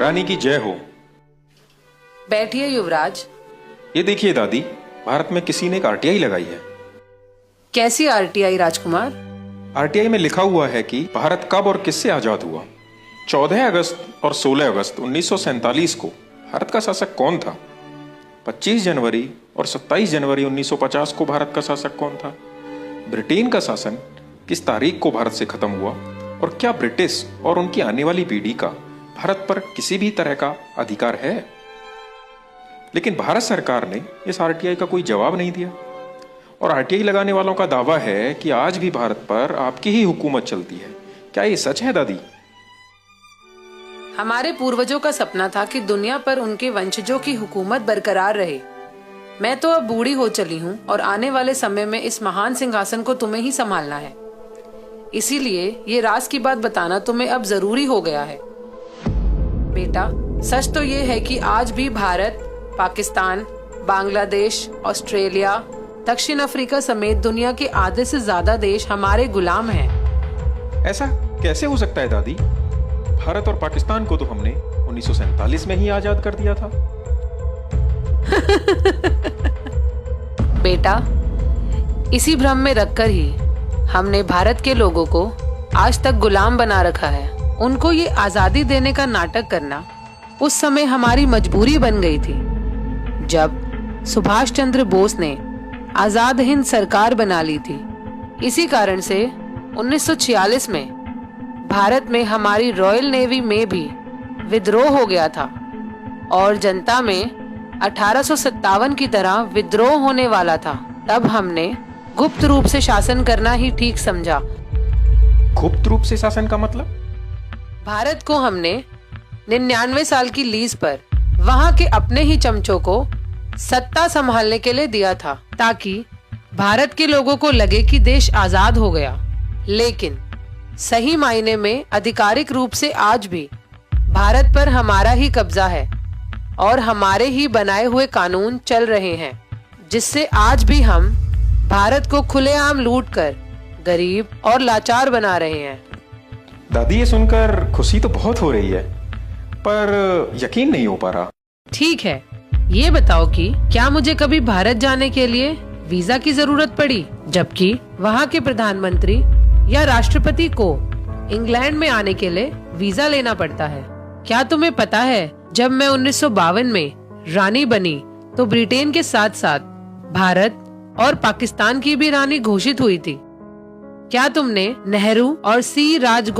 रानी की जय हो। बैठिए युवराज। ये देखिए दादी, भारत में किसी ने एक आरटीआई लगाई है। कैसी आरटीआई राजकुमार? आरटीआई में लिखा हुआ है कि भारत कब और किससे आजाद हुआ। 14 अगस्त और 16 अगस्त 1947 को भारत का शासक कौन था? 25 जनवरी और 27 जनवरी 1950 को भारत का शासक कौन था? ब्रिटेन का शासन किस तारीख को भारत से खत्म हुआ? और क्या ब्रिटिश और उनकी आने वाली पीढ़ी का भारत पर किसी भी तरह का अधिकार है? लेकिन भारत सरकार ने इस आरटीआई का कोई जवाब नहीं दिया और आरटीआई लगाने वालों का दावा है कि आज भी भारत पर आपकी ही हुकूमत चलती है। क्या ये सच है दादी? हमारे पूर्वजों का सपना था कि दुनिया पर उनके वंशजों की हुकूमत बरकरार रहे। मैं तो अब बूढ़ी हो चली हूँ और आने वाले समय में इस महान सिंहासन को तुम्हें ही संभालना है। इसीलिए ये राज की बात बताना तुम्हें अब जरूरी हो गया है। बेटा, सच तो ये है कि आज भी भारत, पाकिस्तान, बांग्लादेश, ऑस्ट्रेलिया, दक्षिण अफ्रीका समेत दुनिया के आधे से ज्यादा देश हमारे गुलाम हैं। ऐसा कैसे हो सकता है दादी? भारत और पाकिस्तान को तो हमने 1947 में ही आजाद कर दिया था। बेटा, इसी भ्रम में रखकर ही हमने भारत के लोगों को आज तक गुलाम बना रखा है। उनको ये आजादी देने का नाटक करना उस समय हमारी मजबूरी बन गई थी, जब सुभाष चंद्र बोस ने आजाद हिंद सरकार बना ली थी। इसी कारण से 1946 में भारत में हमारी रॉयल नेवी में भी विद्रोह हो गया था और जनता में 1857 की तरह विद्रोह होने वाला था। तब हमने गुप्त रूप से शासन करना ही ठीक समझा। गुप्त रूप से शासन का मतलब? भारत को हमने 99 साल की लीज पर वहां के अपने ही चमचों को सत्ता संभालने के लिए दिया था, ताकि भारत के लोगों को लगे कि देश आजाद हो गया। लेकिन सही मायने में आधिकारिक रूप से आज भी भारत पर हमारा ही कब्जा है और हमारे ही बनाए हुए कानून चल रहे हैं, जिससे आज भी हम भारत को खुलेआम लूटकर गरीब और लाचार बना रहे हैं। दादी, ये सुनकर खुशी तो बहुत हो रही है, पर यकीन नहीं हो पा रहा। ठीक है, ये बताओ कि क्या मुझे कभी भारत जाने के लिए वीजा की जरूरत पड़ी, जबकि वहाँ के प्रधानमंत्री या राष्ट्रपति को इंग्लैंड में आने के लिए वीजा लेना पड़ता है? क्या तुम्हें पता है, जब मैं 1952 में रानी बनी तो ब्रिटेन के साथ साथ भारत और पाकिस्तान की भी रानी घोषित हुई थी। क्या तुमने नेहरू और सी राजगोपाल